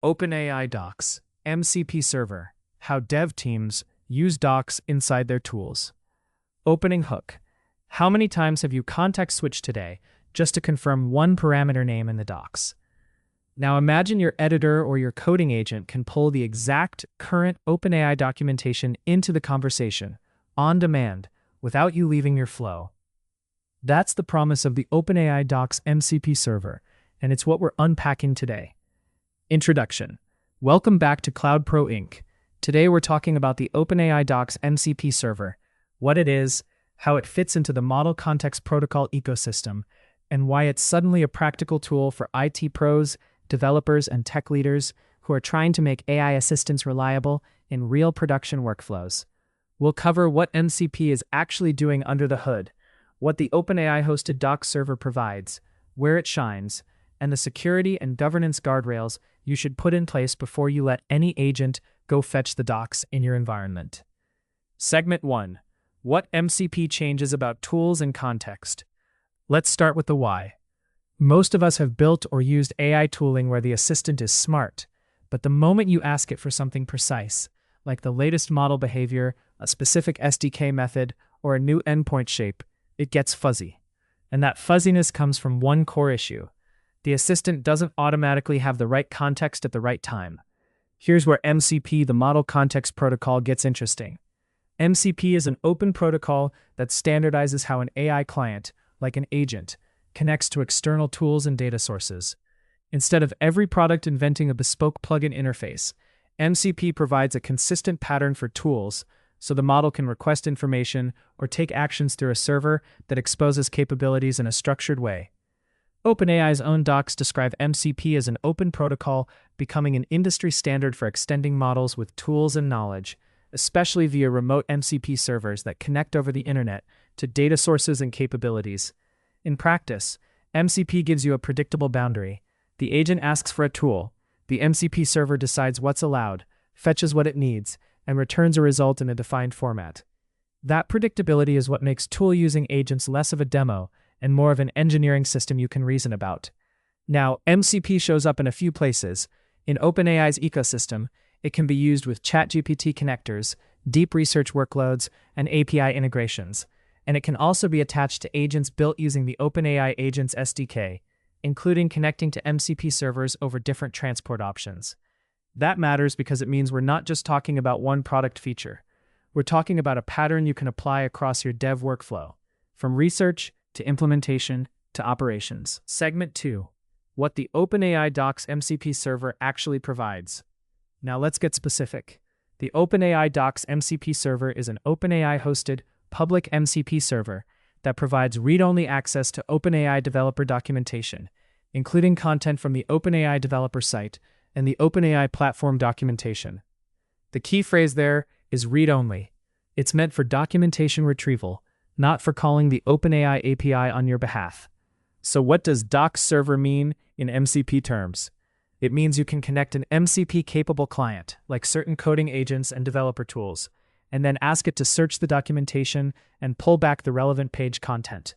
OpenAI Docs MCP Server, how dev teams use docs inside their tools. Opening hook. How many times have you context switched today just to confirm one parameter name in the docs? Now imagine your editor or your coding agent can pull the exact current OpenAI documentation into the conversation, on demand, without you leaving your flow. That's the promise of the OpenAI Docs MCP Server, and it's what we're unpacking today. Introduction. Welcome back to Cloud Pro Inc. Today we're talking about the OpenAI Docs MCP Server, what it is, how it fits into the Model Context Protocol ecosystem, and why it's suddenly a practical tool for IT pros, developers, and tech leaders who are trying to make AI assistants reliable in real production workflows. We'll cover what MCP is actually doing under the hood, what the OpenAI-hosted Docs server provides, where it shines, and the security and governance guardrails you should put in place before you let any agent go fetch the docs in your environment. Segment 1. What MCP changes about tools and context. Let's start with the why. Most of us have built or used AI tooling where the assistant is smart, but the moment you ask it for something precise, like the latest model behavior, a specific SDK method, or a new endpoint shape, it gets fuzzy. And that fuzziness comes from one core issue. The assistant doesn't automatically have the right context at the right time. Here's where MCP, the Model Context Protocol, gets interesting. MCP is an open protocol that standardizes how an AI client, like an agent, connects to external tools and data sources. Instead of every product inventing a bespoke plugin interface, MCP provides a consistent pattern for tools so the model can request information or take actions through a server that exposes capabilities in a structured way. OpenAI's own docs describe MCP as an open protocol, becoming an industry standard for extending models with tools and knowledge, especially via remote MCP servers that connect over the internet to data sources and capabilities. In practice, MCP gives you a predictable boundary. The agent asks for a tool, the MCP server decides what's allowed, fetches what it needs, and returns a result in a defined format. That predictability is what makes tool-using agents less of a demo and more of an engineering system you can reason about. Now, MCP shows up in a few places. In OpenAI's ecosystem, it can be used with ChatGPT connectors, deep research workloads, and API integrations. And it can also be attached to agents built using the OpenAI Agents SDK, including connecting to MCP servers over different transport options. That matters because it means we're not just talking about one product feature. We're talking about a pattern you can apply across your dev workflow, from research to implementation to operations. Segment 2. What the OpenAI Docs MCP Server actually provides. Now let's get specific. The OpenAI Docs MCP Server is an OpenAI-hosted public MCP server that provides read-only access to OpenAI developer documentation, including content from the OpenAI developer site and the OpenAI platform documentation. The key phrase there is read-only. It's meant for documentation retrieval, not for calling the OpenAI API on your behalf. So what does Docs Server mean in MCP terms? It means you can connect an MCP-capable client, like certain coding agents and developer tools, and then ask it to search the documentation and pull back the relevant page content.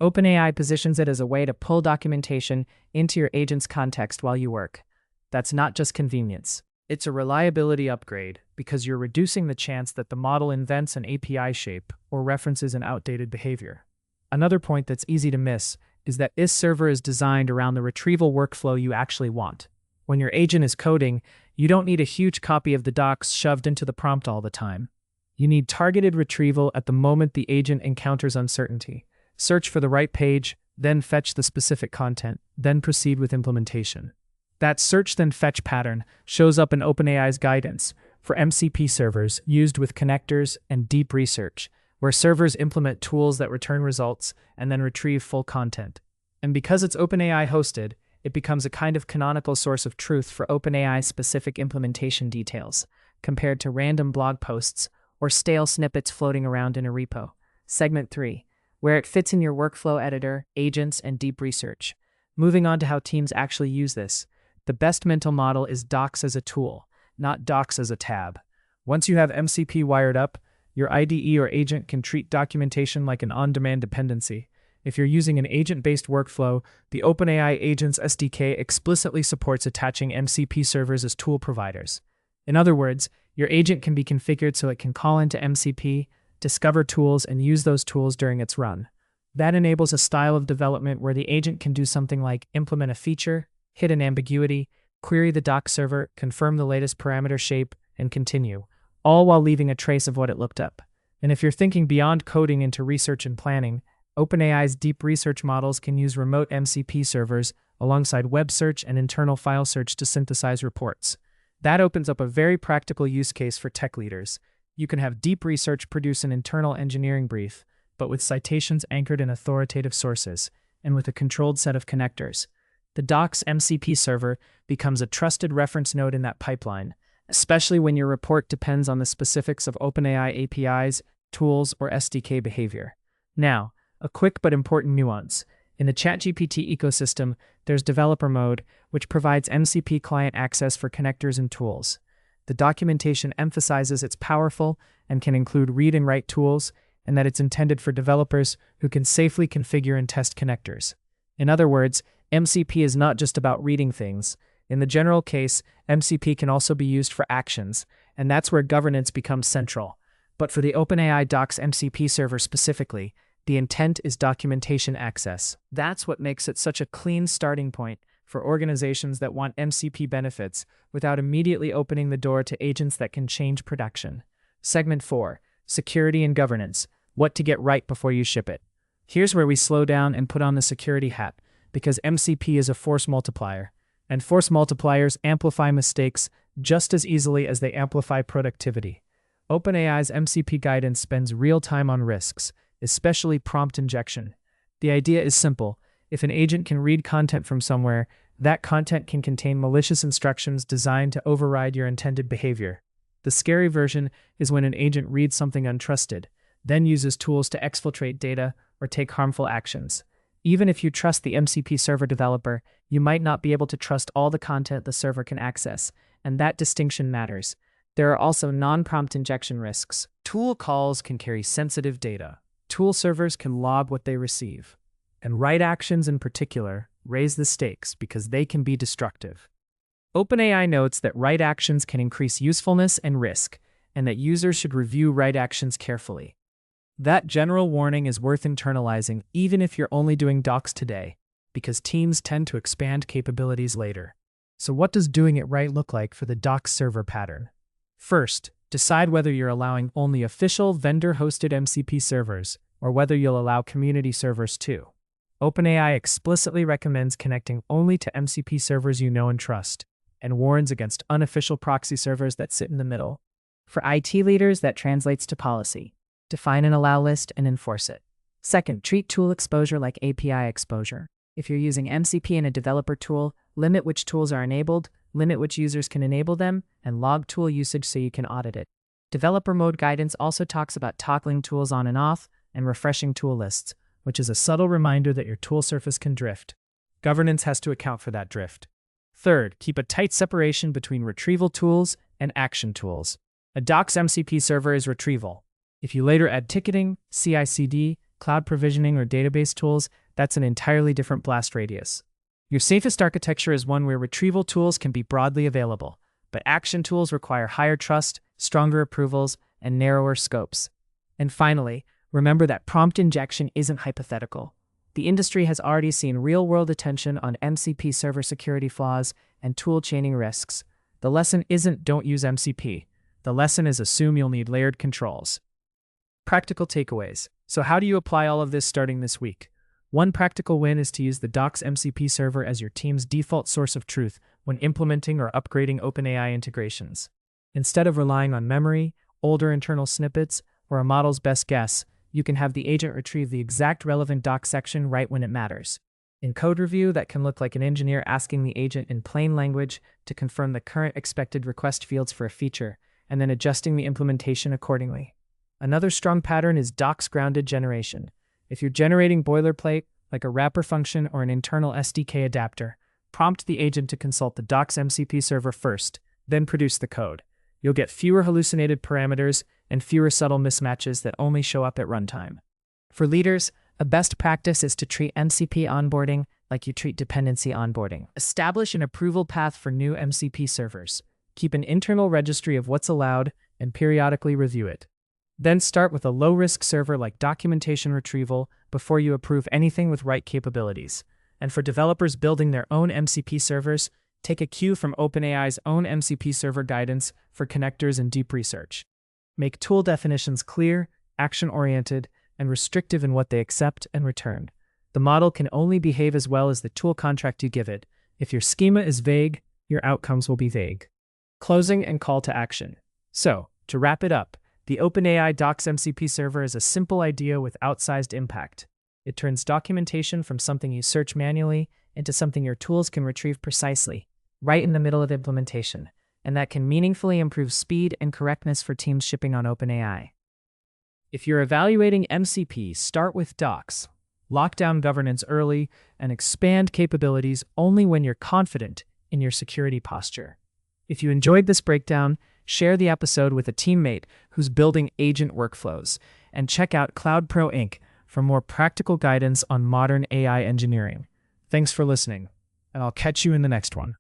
OpenAI positions it as a way to pull documentation into your agent's context while you work. That's not just convenience. It's a reliability upgrade because you're reducing the chance that the model invents an API shape or references an outdated behavior. Another point that's easy to miss is that this server is designed around the retrieval workflow you actually want. When your agent is coding, you don't need a huge copy of the docs shoved into the prompt all the time. You need targeted retrieval at the moment the agent encounters uncertainty. Search for the right page, then fetch the specific content, then proceed with implementation. That search then fetch pattern shows up in OpenAI's guidance for MCP servers used with connectors and deep research, where servers implement tools that return results and then retrieve full content. And because it's OpenAI hosted, it becomes a kind of canonical source of truth for OpenAI-specific implementation details, compared to random blog posts or stale snippets floating around in a repo. Segment 3. Where it fits in your workflow editor, agents, and deep research. Moving on to how teams actually use this. The best mental model is docs as a tool, not docs as a tab. Once you have MCP wired up, your IDE or agent can treat documentation like an on-demand dependency. If you're using an agent-based workflow, the OpenAI Agents SDK explicitly supports attaching MCP servers as tool providers. In other words, your agent can be configured so it can call into MCP, discover tools, and use those tools during its run. That enables a style of development where the agent can do something like implement a feature, hit an ambiguity, query the docs server, confirm the latest parameter shape, and continue, all while leaving a trace of what it looked up. And if you're thinking beyond coding into research and planning, OpenAI's deep research models can use remote MCP servers alongside web search and internal file search to synthesize reports. That opens up a very practical use case for tech leaders. You can have deep research produce an internal engineering brief, but with citations anchored in authoritative sources, and with a controlled set of connectors. The Docs MCP server becomes a trusted reference node in that pipeline, especially when your report depends on the specifics of OpenAI APIs, tools, or SDK behavior. Now, a quick but important nuance. In the ChatGPT ecosystem, there's developer mode, which provides MCP client access for connectors and tools. The documentation emphasizes it's powerful and can include read and write tools, and that it's intended for developers who can safely configure and test connectors. In other words, MCP is not just about reading things. In the general case, MCP can also be used for actions, and that's where governance becomes central. But for the OpenAI Docs MCP server specifically, the intent is documentation access. That's what makes it such a clean starting point for organizations that want MCP benefits without immediately opening the door to agents that can change production. Segment 4. Security and governance. What to get right before you ship it. Here's where we slow down and put on the security hat, because MCP is a force multiplier, and force multipliers amplify mistakes just as easily as they amplify productivity. OpenAI's MCP guidance spends real time on risks, especially prompt injection. The idea is simple. If an agent can read content from somewhere, that content can contain malicious instructions designed to override your intended behavior. The scary version is when an agent reads something untrusted, then uses tools to exfiltrate data or take harmful actions. Even if you trust the MCP server developer, you might not be able to trust all the content the server can access, and that distinction matters. There are also non-prompt injection risks. Tool calls can carry sensitive data. Tool servers can log what they receive. And write actions in particular raise the stakes because they can be destructive. OpenAI notes that write actions can increase usefulness and risk, and that users should review write actions carefully. That general warning is worth internalizing even if you're only doing docs today, because teams tend to expand capabilities later. So what does doing it right look like for the docs server pattern? First, decide whether you're allowing only official vendor-hosted MCP servers or whether you'll allow community servers too. OpenAI explicitly recommends connecting only to MCP servers you know and trust, and warns against unofficial proxy servers that sit in the middle. For IT leaders, that translates to policy. Define an allow list and enforce it. Second, treat tool exposure like API exposure. If you're using MCP in a developer tool, limit which tools are enabled, limit which users can enable them, and log tool usage so you can audit it. Developer mode guidance also talks about toggling tools on and off and refreshing tool lists, which is a subtle reminder that your tool surface can drift. Governance has to account for that drift. Third, keep a tight separation between retrieval tools and action tools. A Docs MCP server is retrieval. If you later add ticketing, CI/CD, cloud provisioning, or database tools, that's an entirely different blast radius. Your safest architecture is one where retrieval tools can be broadly available, but action tools require higher trust, stronger approvals, and narrower scopes. And finally, remember that prompt injection isn't hypothetical. The industry has already seen real-world attention on MCP server security flaws and tool chaining risks. The lesson isn't don't use MCP. The lesson is assume you'll need layered controls. Practical takeaways. So how do you apply all of this starting this week? One practical win is to use the Docs MCP server as your team's default source of truth when implementing or upgrading OpenAI integrations. Instead of relying on memory, older internal snippets, or a model's best guess, you can have the agent retrieve the exact relevant doc section right when it matters. In code review, that can look like an engineer asking the agent in plain language to confirm the current expected request fields for a feature, and then adjusting the implementation accordingly. Another strong pattern is docs grounded generation. If you're generating boilerplate, like a wrapper function or an internal SDK adapter, prompt the agent to consult the Docs MCP server first, then produce the code. You'll get fewer hallucinated parameters and fewer subtle mismatches that only show up at runtime. For leaders, A best practice is to treat MCP onboarding like you treat dependency onboarding. Establish an approval path for new MCP servers. Keep an internal registry of what's allowed and periodically review it. Then start with a low-risk server like documentation retrieval before you approve anything with right capabilities. And for developers building their own MCP servers, take a cue from OpenAI's own MCP server guidance for connectors and deep research. Make tool definitions clear, action-oriented, and restrictive in what they accept and return. The model can only behave as well as the tool contract you give it. If your schema is vague, your outcomes will be vague. Closing and call to action. So, to wrap it up, the OpenAI Docs MCP Server is a simple idea with outsized impact. It turns documentation from something you search manually into something your tools can retrieve precisely, right in the middle of implementation, and that can meaningfully improve speed and correctness for teams shipping on OpenAI. If you're evaluating MCP, start with Docs. Lock down governance early and expand capabilities only when you're confident in your security posture. If you enjoyed this breakdown, share the episode with a teammate who's building agent workflows, and check out Cloud Pro Inc. for more practical guidance on modern AI engineering. Thanks for listening, and I'll catch you in the next one.